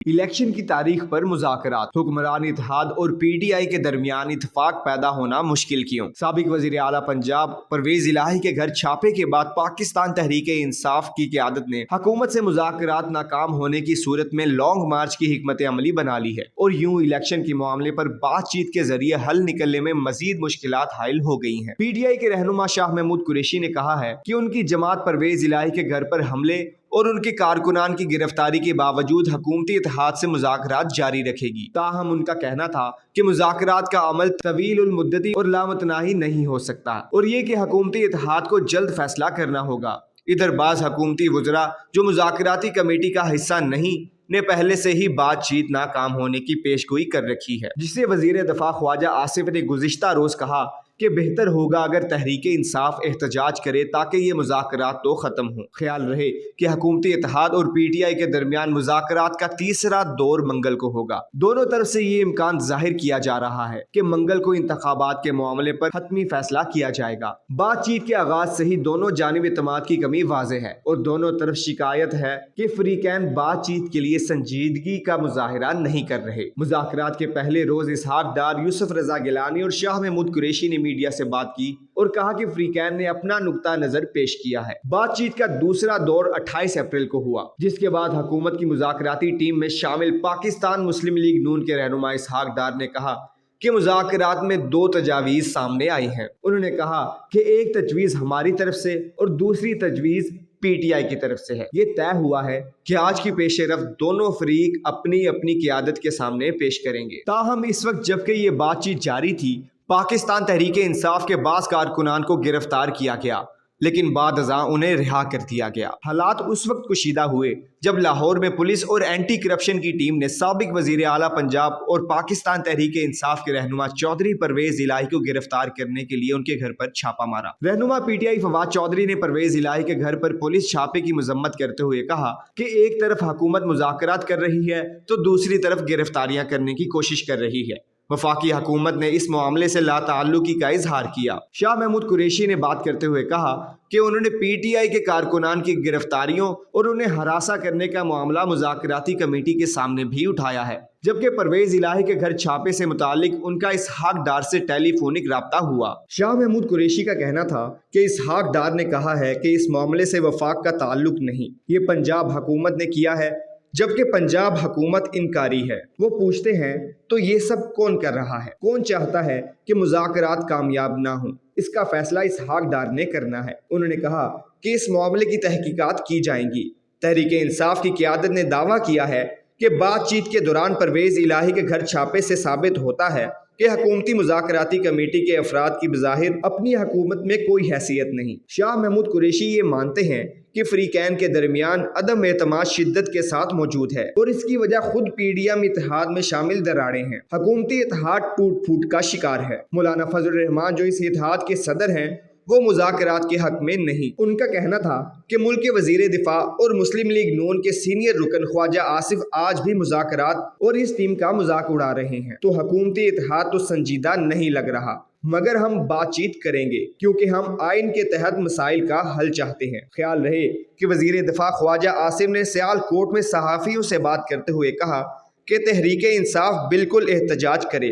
Election की तारीख पर मुज़ाकरात, हुक्मरान इत्तेहाद और PTI के दरमियान इत्तेफाक पैदा होना मुश्किल क्यों? साबिक वज़ीर आला पंजाब परवेज़ इलाही के घर छापे के बाद पाकिस्तान तहरीक-ए-इंसाफ की क़यादत ने हुकूमत से मुज़ाकरात नाकाम होने की सूरत में लॉन्ग मार्च की हिकमत अमली बना ली है और यूं इलेक्शन के मामले पर बातचीत के जरिए हल निकलने में मजीद मुश्किलात हायल हो गई हैं। PTI के रहनुमा शाह महमूद कुरैशी ने कहा है कि उनकी जमात परवेज़ इलाही के घर पर हमले और उनके कारकुनान की गिरफ्तारी के बावजूद हुकूमती इत्तेहाद से मुज़ाकरात जारी रखेगी। ताहम उनका कहना था कि मुज़ाकरात का अमल तवील मुद्दती और लामतनाही नहीं हो सकता और ये कि हुकूमती इत्तेहाद को जल्द फैसला करना होगा। इधर बाज़ हुकूमती वज़रा जो मुज़ाकराती कमेटी का हिस्सा नहीं ने पहले से ही बातचीत नाकाम होने की पेशगोई कर रखी है, जिसे वज़ीर दफ़ा ख्वाजा आसिफ ने गुज़िश्ता रोज़ कहा कि बेहतर होगा अगर तहरीक-ए-इंसाफ एहतजाज करे ताकि ये मुज़ाकरात तो ख़त्म हों। ख्याल रहे कि हुकूमती इत्तेहाद और PTI के दरमियान मुज़ाकरात का तीसरा दौर मंगल को होगा। दोनों तरफ से ये इम्कान जाहिर किया जा रहा है कि मंगल को इंतखाबात के मामले पर हतमी फैसला किया जाएगा। बातचीत के आगाज से ही दोनों जानिब एतमाद की कमी वाज़ेह है और दोनों तरफ शिकायत है कि फ़रीक़ैन बातचीत के लिए संजीदगी का मुजाहिरा नहीं कर रहे। मुज़ाकरात के पहले रोज़ इसहाक डार, यूसुफ रज़ा गिलानी और शाह महमूद कुरैशी ने मीडिया से बात की और कहा कि फ़रीक़ैन ने अपना नुक्ता नजर पेश किया है। बातचीत का दूसरा दौर 28 अप्रैल को हुआ, जिसके बाद हुकूमत की मुज़ाकराती टीम में शामिल पाकिस्तान मुस्लिम लीग नून के रहनुमा इसहाक डार ने कहा कि मुज़ाकरात में दो तजावीज़ सामने आई हैं। उन्होंने कहा कि एक तजवीज़ हमारी तरफ से और दूसरी तजवीज़ PTI की तरफ से है। ये तय हुआ है कि आज की पेशरफ दोनों फरीक अपनी अपनी क़यादत के सामने पेश करेंगे। ताहम इस वक्त जबकि ये बातचीत जारी थी, पाकिस्तान तहरीक-ए-इंसाफ के बाज़ कारकुनान को गिरफ्तार किया गया, लेकिन बाद अज़ां उन्हें रिहा कर दिया गया। हालात उस वक्त कुशीदा हुए जब लाहौर में पुलिस और एंटी करप्शन की टीम ने साबिक वज़ीर आला पंजाब और पाकिस्तान तहरीक-ए-इंसाफ के रहनुमा चौधरी परवेज़ इलाही को गिरफ्तार करने के लिए उनके घर पर छापा मारा। रहनुमा PTI फवाद चौधरी ने परवेज़ इलाही के घर पर पुलिस छापे की मजम्मत करते हुए कहा कि एक तरफ हुकूमत मुज़ाकरात कर रही है तो दूसरी तरफ गिरफ्तारियां करने की कोशिश कर रही है। वफाकी हुकूमत ने इस मामले से लाताल्लुकी का इजहार किया। शाह महमूद कुरैशी ने बात करते हुए कहा कि उन्होंने PTI के कारकुनान की गिरफ्तारियों और उन्हें हरासा करने का मामला मुज़ाकराती कमेटी के सामने भी उठाया है, जबकि परवेज़ इलाही के घर छापे से मुतालिक उनका इसहाक डार से टेलीफोनिक राब्ता हुआ। शाह महमूद कुरैशी का कहना था कि इसहाक डार ने कहा है कि इस मामले से वफाक का ताल्लुक नहीं, ये पंजाब हुकूमत ने किया है, जबकि पंजाब हुकूमत इनकारी है। वो पूछते हैं तो ये सब कौन कर रहा है, कौन चाहता है कि मुज़ाकरात कामयाब ना हो? इसका फैसला इसहाक डार ने करना है। उन्होंने कहा कि इस मामले की तहकीकात की जाएंगी। तहरीक-ए-इंसाफ की क़यादत ने दावा किया है कि बातचीत के दौरान परवेज़ इलाही के घर छापे से साबित होता है कि हुकूमती मुज़ाकराती कमेटी के अफराद की बज़ाहिर अपनी हुकूमत में कोई हैसियत नहीं। शाह महमूद कुरैशी ये मानते हैं कि फ़रीक़ैन के दरमियान अदम एतमाद शिद्दत के साथ मौजूद है और इसकी वजह खुद PDM इत्तेहाद में शामिल दरारें हैं। हुकूमती इत्तेहाद टूट फूट का शिकार है। मौलाना फजल रहमान जो इस इत्तेहाद के सदर हैं, वो मुज़ाकरात के हक में नहीं। उनका कहना था कि मुल्क के वज़ीर दिफा और मुस्लिम लीग नून के सीनियर रुकन ख्वाजा आसिफ आज भी मुज़ाकरात और इस टीम का मजाक उड़ा रहे हैं, तो हुकूमती इत्तेहाद तो संजीदा नहीं लग रहा। मगर हम बातचीत करेंगे क्योंकि हम आइन के तहत मसाइल का हल चाहते हैं। ख्याल रहे कि वज़ीर दिफा ख्वाजा आसिफ ने सियालकोट में सहाफ़ियों से बात करते हुए कहा कि तहरीक-ए-इंसाफ बिल्कुल एहतजाज करे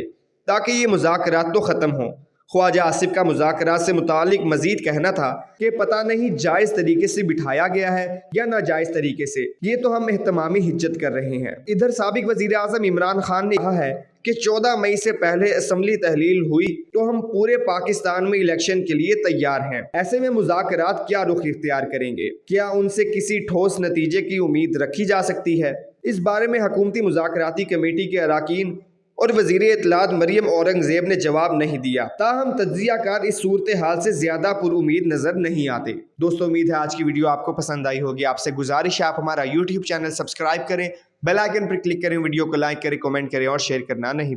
ताकि ये मुज़ाकरात तो ख़त्म हों। ख्वाजा आसिफ का मुज़ाकरात से मुतालिक मजीद कहना था कि पता नहीं जायज़ तरीके से बिठाया गया है या नाजायज़ तरीके से, ये तो हम एहतमामी हिज्जत कर रहे हैं। इधर साबिक वज़ीर आज़म इमरान खान ने कहा है कि 14 मई से पहले असम्बली तहलील हुई तो हम पूरे पाकिस्तान में इलेक्शन के लिए तैयार हैं। ऐसे में मुज़ाकरात क्या रुख इख्तियार करेंगे? क्या उनसे किसी ठोस नतीजे की उम्मीद रखी जा सकती है? इस बारे में हुकूमती मुज़ाकराती कमेटी के अरकान और वज़ीर इत्तलात मरियम औरंगज़ेब ने जवाब नहीं दिया। ताहम तज्ज़ियाकार इस सूरत हाल से ज़्यादा पुरुमीद नज़र नहीं आते। दोस्तों, उम्मीद है आज की वीडियो आपको पसंद आई होगी। आपसे गुजारिश है आप हमारा YouTube चैनल सब्सक्राइब करें, बेल आइकन पर क्लिक करें, वीडियो को लाइक करें, कमेंट करें और शेयर करना नहीं भूलें।